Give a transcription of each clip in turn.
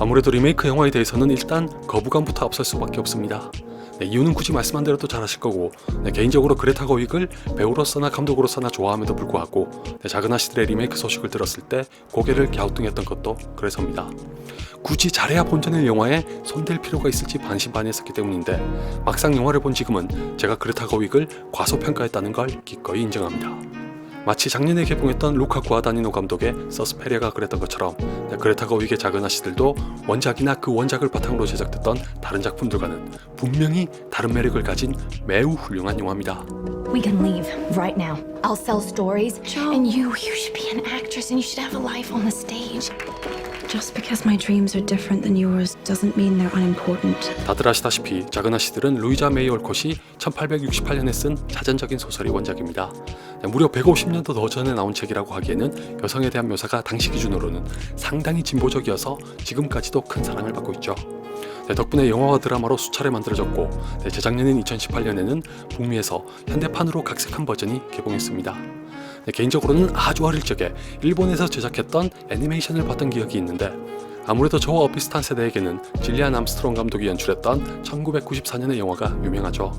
아무래도 리메이크 영화에 대해서는 일단 거부감부터 앞설 수밖에 없습니다. 이유는 굳이 말씀 안 드려도 잘 아실 거고, 개인적으로 그레타 거윅을 배우로서나 감독으로서나 좋아함에도 불구하고 작은 아씨들의 리메이크 소식을 들었을 때 고개를 갸우뚱했던 것도 그래서입니다. 굳이 잘해야 본전의 영화에 손댈 필요가 있을지 반신반의했었기 때문인데, 막상 영화를 본 지금은 제가 그레타 거윅을 과소평가했다는 걸 기꺼이 인정합니다. 마치 작년에 개봉했던 루카 구아다니노 감독의 서스페리아가 그랬던 것처럼 그레타 거윅의 작은 아씨들도 원작이나 그 원작을 바탕으로 제작됐던 다른 작품들과는 분명히 다른 매력을 가진 매우 훌륭한 영화입니다. We can leave right now. I'll sell stories, and you should be an actress and you should have a life on the stage. Just because my dreams are different than yours doesn't mean they're unimportant. 다들 아시다시피 작은 아씨들은 루이자 메이 올콧이 1868년에 쓴 자전적인 소설이 원작입니다. 무려 150년도 더 전에 나온 책이라고 하기에는 여성에 대한 묘사가 당시 기준으로는 상당히 진보적이어서 지금까지도 큰 사랑을 받고 있죠. 덕분에 영화와 드라마로 수차례 만들어졌고, 재작년인 2018년에는 북미에서 현대판으로 각색한 버전이 개봉했습니다. 개인적으로는 아주 어릴 적에 일본에서 제작했던 애니메이션을 봤던 기억이 있는데, 아무래도 저와 비슷한 세대에게는 질리안 암스트롱 감독이 연출했던 1994년의 영화가 유명하죠.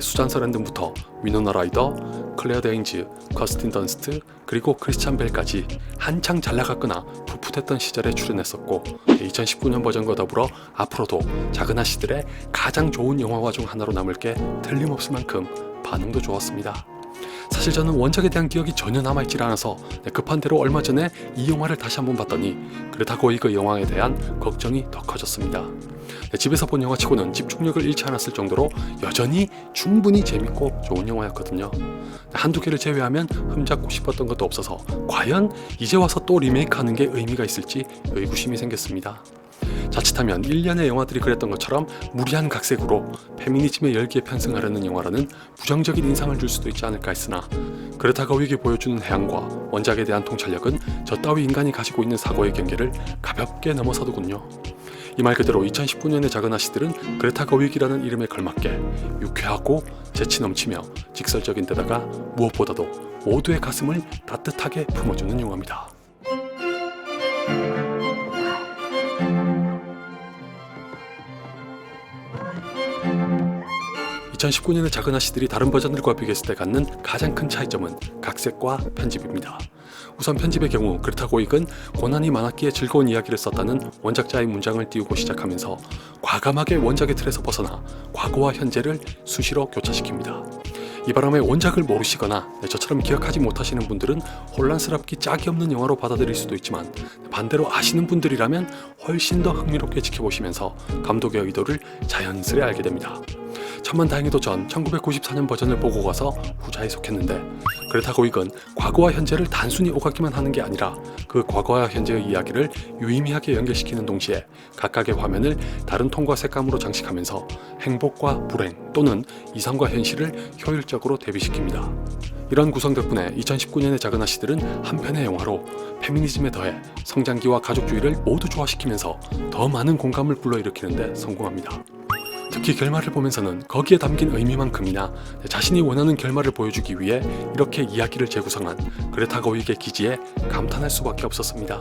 수잔 서랜든부터 위노나 라이더, 클레어 데인즈, 커스틴 던스트, 그리고 크리스찬 벨까지 한창 잘나갔거나 풋풋했던 시절에 출연했었고, 2019년 버전과 더불어 앞으로도 작은 아씨들의 가장 좋은 영화화 중 하나로 남을 게 틀림없을 만큼 반응도 좋았습니다. 사실 저는 원작에 대한 기억이 전혀 남아있질 않아서 급한 대로 얼마 전에 이 영화를 다시 한번 봤더니 그레타 거윅의 영화에 대한 걱정이 더 커졌습니다. 집에서 본 영화치고는 집중력을 잃지 않았을 정도로 여전히 충분히 재밌고 좋은 영화였거든요. 한두 개를 제외하면 흠잡고 싶었던 것도 없어서 과연 이제 와서 또 리메이크하는 게 의미가 있을지 의구심이 생겼습니다. 자칫하면 1년의 영화들이 그랬던 것처럼 무리한 각색으로 페미니즘의 열기에 편승하려는 영화라는 부정적인 인상을 줄 수도 있지 않을까 했으나, 그레타 거윅이 보여주는 해안과 원작에 대한 통찰력은 저 따위 인간이 가지고 있는 사고의 경계를 가볍게 넘어서더군요. 이 말 그대로 2019년의 작은 아씨들은 그레타 거윅이라는 이름에 걸맞게 유쾌하고 재치 넘치며 직설적인 데다가 무엇보다도 모두의 가슴을 따뜻하게 품어주는 영화입니다. 2019년의 작은 아씨들이 다른 버전들과 비교했을 때 갖는 가장 큰 차이점은 각색과 편집입니다. 우선 편집의 경우 그레타 거윅은 고난이 많았기에 즐거운 이야기를 썼다는 원작자의 문장을 띄우고 시작하면서 과감하게 원작의 틀에서 벗어나 과거와 현재를 수시로 교차시킵니다. 이 바람에 원작을 모르시거나 저처럼 기억하지 못하시는 분들은 혼란스럽기 짝이 없는 영화로 받아들일 수도 있지만, 반대로 아시는 분들이라면 훨씬 더 흥미롭게 지켜보시면서 감독의 의도를 자연스레 알게 됩니다. 천만다행히도 전 1994년 버전을 보고 가서 후자에 속했는데, 그레타 거윅은 과거와 현재를 단순히 오가기만 하는 게 아니라 그 과거와 현재의 이야기를 유의미하게 연결시키는 동시에 각각의 화면을 다른 톤과 색감으로 장식하면서 행복과 불행 또는 이상과 현실을 효율적으로 대비시킵니다. 이런 구성 덕분에 2019년의 작은 아씨들은 한 편의 영화로 페미니즘에 더해 성장기와 가족주의를 모두 조화시키면서 더 많은 공감을 불러일으키는 데 성공합니다. 특히 결말을 보면서는 거기에 담긴 의미만큼이나 자신이 원하는 결말을 보여주기 위해 이렇게 이야기를 재구성한 그레타 거윅의 기지에 감탄할 수밖에 없었습니다.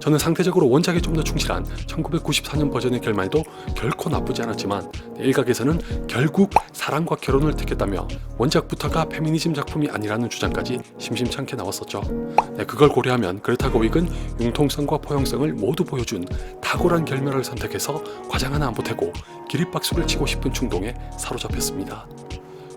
저는 상대적으로 원작에 좀 더 충실한 1994년 버전의 결말도 결코 나쁘지 않았지만, 일각에서는 결국 사랑과 결혼을 택했다며 원작부터가 페미니즘 작품이 아니라는 주장까지 심심찮게 나왔었죠. 그걸 고려하면 그레타 거윅은 융통성과 포용성을 모두 보여준 탁월한 결말을 선택해서 과장 하나 안 보태고 기립박수를 치고 싶은 충동에 사로잡혔습니다.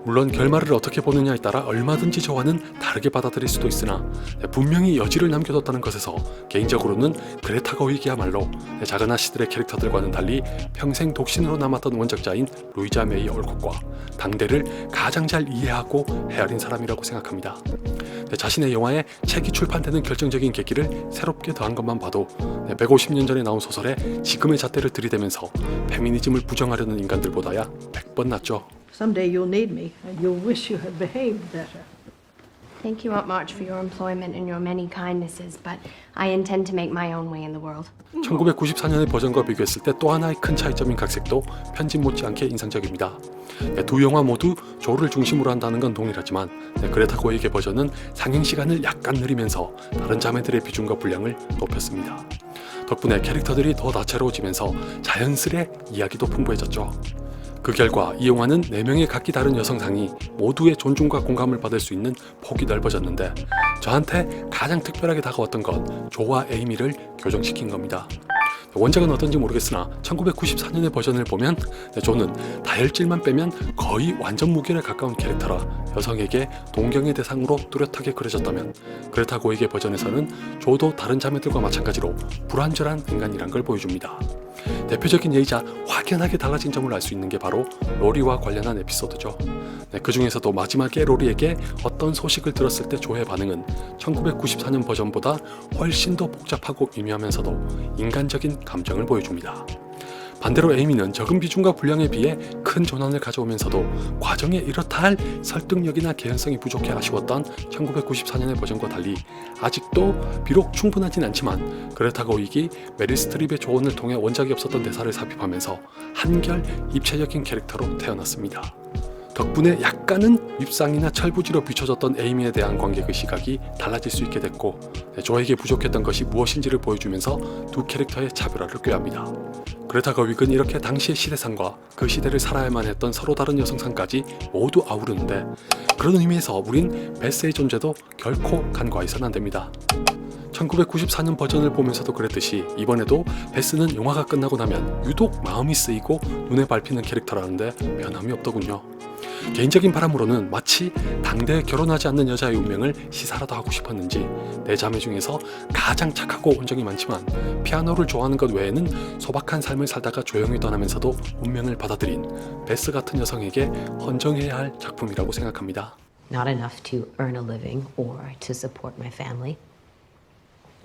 물론 결말을 어떻게 보느냐에 따라 얼마든지 저와는 다르게 받아들일 수도 있으나, 분명히 여지를 남겨뒀다는 것에서 개인적으로는 그레타 거윅이야말로 작은 아씨들의 캐릭터들과는 달리 평생 독신으로 남았던 원작자인 루이자 메이 올콧과 당대를 가장 잘 이해하고 헤아린 사람이라고 생각합니다. 자신의 영화에 책이 출판되는 결정적인 계기를 새롭게 더한 것만 봐도 150년 전에 나온 소설에 지금의 잣대를 들이대면서 페미니즘을 부정하려는 인간들보다야 100번 낫죠. Someday you'll need me, and you'll wish you had behaved better. Thank you, Aunt March, for your employment and your many kindnesses, but I intend to make my own way in the world. 1994년의 버전과 비교했을 때 또 하나의 큰 차이점인 각색도 편집 못지않게 인상적입니다. 두 영화 모두 조를 중심으로 한다는 건 동일하지만 그레타 고익의 버전은 상영 시간을 약간 느리면서 다른 자매들의 비중과 분량을 높였습니다. 덕분에 캐릭터들이 더 다채로워지면서 자연스레 이야기도 풍부해졌죠. 그 결과 이 영화는 4명의 각기 다른 여성상이 모두의 존중과 공감을 받을 수 있는 폭이 넓어졌는데 저한테 가장 특별하게 다가왔던 건 조와 에이미를 교정시킨 겁니다. 원작은 어떤지 모르겠으나 1994년의 버전을 보면 조는 다혈질만 빼면 거의 완전 무결에 가까운 캐릭터라 여성에게 동경의 대상으로 뚜렷하게 그려졌다면 그레타 고익의 버전에서는 조도 다른 자매들과 마찬가지로 불완전한 인간이란 걸 보여줍니다. 대표적인 예이자 확연하게 달라진 점을 알 수 있는 게 바로 로리와 관련한 에피소드죠. 그 중에서도 마지막에 로리에게 어떤 소식을 들었을 때 조의 반응은 1994년 버전보다 훨씬 더 복잡하고 미묘하면서도 인간적인 감정을 보여줍니다. 반대로 에이미는 적은 비중과 분량에 비해 큰 전환을 가져오면서도 과정에 이렇다 할 설득력이나 개연성이 부족해 아쉬웠던 1994년의 버전과 달리 아직도 비록 충분하진 않지만 그레타 고익이 메릴 스트립의 조언을 통해 원작이 없었던 대사를 삽입하면서 한결 입체적인 캐릭터로 태어났습니다. 덕분에 약간은 밉상이나 철부지로 비춰졌던 에이미에 대한 관객의 시각이 달라질 수 있게 됐고 조에게 부족했던 것이 무엇인지를 보여주면서 두 캐릭터의 차별화를 꾀합니다. 그레타 거윅은 이렇게 당시의 시대상과 그 시대를 살아야만 했던 서로 다른 여성상까지 모두 아우르는데 그런 의미에서 우린 베스의 존재도 결코 간과해서는 안 됩니다. 1994년 버전을 보면서도 그랬듯이 이번에도 베스는 영화가 끝나고 나면 유독 마음이 쓰이고 눈에 밟히는 캐릭터라는데 변함이 없더군요. 개인적인 바람으로는 마치 당대에 결혼하지 않는 여자의 운명을 시사라도 하고 싶었는지 내 자매 중에서 가장 착하고 온정이 많지만 피아노를 좋아하는 것 외에는 소박한 삶을 살다가 조용히 떠나면서도 운명을 받아들인 베스 같은 여성에게 헌정해야 할 작품이라고 생각합니다. Not enough to earn a living or to support my family.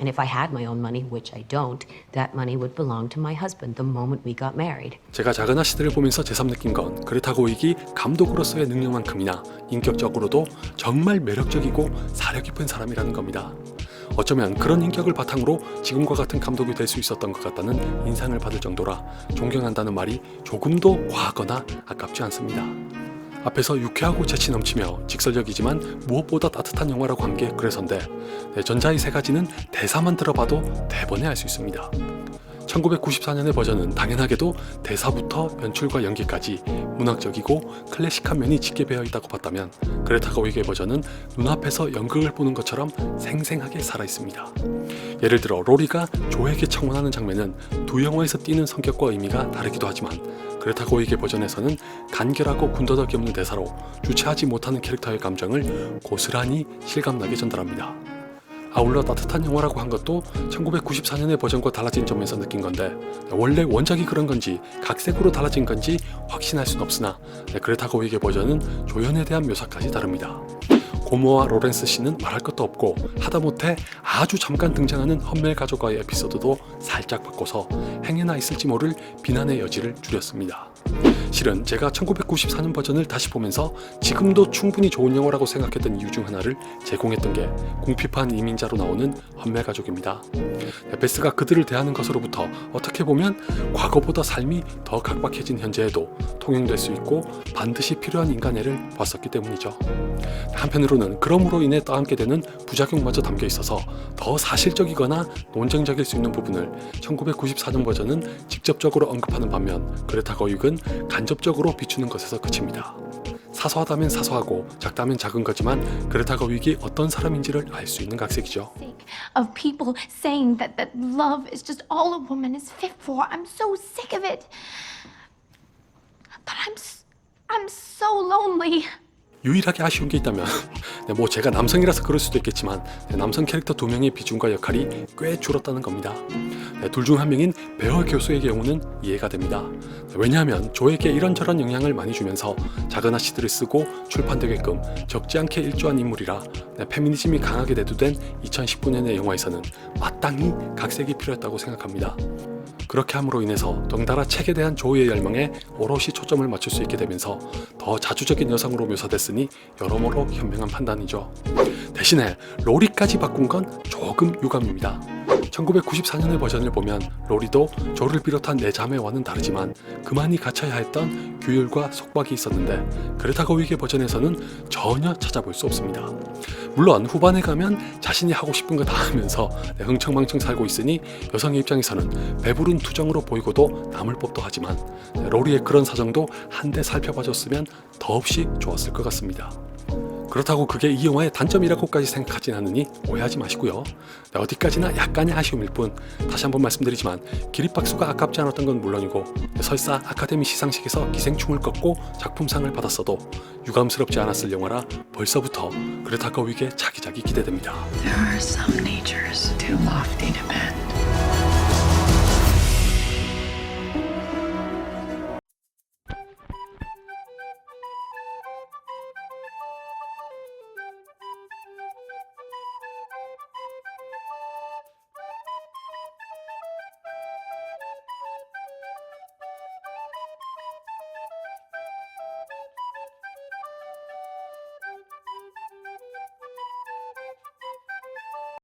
And if I had my own money, which I don't, that money would belong to my husband the moment we got married. 제가 작은 아씨들을 보면서 새삼 느낀 건 그레타 고익이 감독으로서의 능력만큼이나 인격적으로도 정말 매력적이고 사려 깊은 사람이라는 겁니다. 어쩌면 그런 인격을 바탕으로 지금과 같은 감독이 될 수 있었던 것 같다는 인상을 받을 정도라 존경한다는 말이 조금도 과하거나 아깝지 않습니다. 앞에서 유쾌하고 재치 넘치며 직설적이지만 무엇보다 따뜻한 영화라고 한 게 그래서인데 전자의 세 가지는 대사만 들어봐도 대번에 알 수 있습니다. 1994년의 버전은 당연하게도 대사부터 연출과 연기까지 문학적이고 클래식한 면이 짙게 배어 있다고 봤다면 그레타 거윅의 버전은 눈앞에서 연극을 보는 것처럼 생생하게 살아있습니다. 예를 들어 로리가 조에게 청혼하는 장면은 두 영화에서 띄는 성격과 의미가 다르기도 하지만 그레타 고익의 버전에서는 간결하고 군더더기 없는 대사로 주체하지 못하는 캐릭터의 감정을 고스란히 실감나게 전달합니다. 아울러 따뜻한 영화라고 한 것도 1994년의 버전과 달라진 점에서 느낀 건데 원래 원작이 그런 건지 각색으로 달라진 건지 확신할 순 없으나 그레타 고익의 버전은 조연에 대한 묘사까지 다릅니다. 고모와 로렌스 씨는 말할 것도 없고 하다못해 아주 잠깐 등장하는 험멜 가족과의 에피소드도 살짝 바꿔서 행여나 있을지 모를 비난의 여지를 줄였습니다. 실은 제가 1994년 버전을 다시 보면서 지금도 충분히 좋은 영화라고 생각했던 이유 중 하나를 제공했던 게 궁핍한 이민자로 나오는 험멜 가족입니다. 베스가 그들을 대하는 것으로부터 어떻게 보면 과거보다 삶이 더 각박해진 현재에도 통용될 수 있고 반드시 필요한 인간애를 봤었기 때문이죠. 한편으로는 그럼으로 인해 떠안게 되는 부작용마저 담겨 있어서 더 사실적이거나 논쟁적일 수 있는 부분을 1994년 버전은 직접적으로 언급하는 반면 그레타 거윅은 간접적으로 비추는 것에서 그칩니다. 사소하다면 사소하고 작다면 작은 거지만 그레타 거윅이 어떤 사람인지를 알 수 있는 각색이죠. Of people saying that love is just all a woman is fit for. I'm so sick of it. But I'm so lonely. 유일하게 아쉬운 게 있다면 뭐 제가 남성이라서 그럴 수도 있겠지만 남성 캐릭터 2명의 비중과 역할이 꽤 줄었다는 겁니다. 둘 중 한 명인 베어 교수의 경우는 이해가 됩니다. 왜냐하면 조에게 이런저런 영향을 많이 주면서 작은 아씨들을 쓰고 출판되게끔 적지 않게 일조한 인물이라 페미니즘이 강하게 대두된 2019년의 영화에서는 마땅히 각색이 필요했다고 생각합니다. 그렇게 함으로 인해서 덩달아 책에 대한 조의 열망에 오롯이 초점을 맞출 수 있게 되면서 더 자주적인 여성으로 묘사됐으니 여러모로 현명한 판단이죠. 대신에 로리까지 바꾼 건 조금 유감입니다. 1994년의 버전을 보면 로리도 조를 비롯한 네 자매와는 다르지만 그만이 갖춰야 했던 규율과 속박이 있었는데 그레타 거윅의 버전에서는 전혀 찾아볼 수 없습니다. 물론 후반에 가면 자신이 하고 싶은 거 다 하면서 흥청망청 살고 있으니 여성의 입장에서는 배부른 투정으로 보이고도 남을 법도 하지만 로리의 그런 사정도 한데 살펴봐줬으면 더없이 좋았을 것 같습니다. 그렇다고 그게 이 영화의 단점이라고까지 생각하진 않으니 오해하지 마시고요. 어디까지나 약간의 아쉬움일 뿐 다시 한번 말씀드리지만 기립박수가 아깝지 않았던 건 물론이고 설사 아카데미 시상식에서 기생충을 꺾고 작품상을 받았어도 유감스럽지 않았을 영화라 벌써부터 그레타 거윅의 차기작이 기대됩니다. There are some natures too lofty to bend.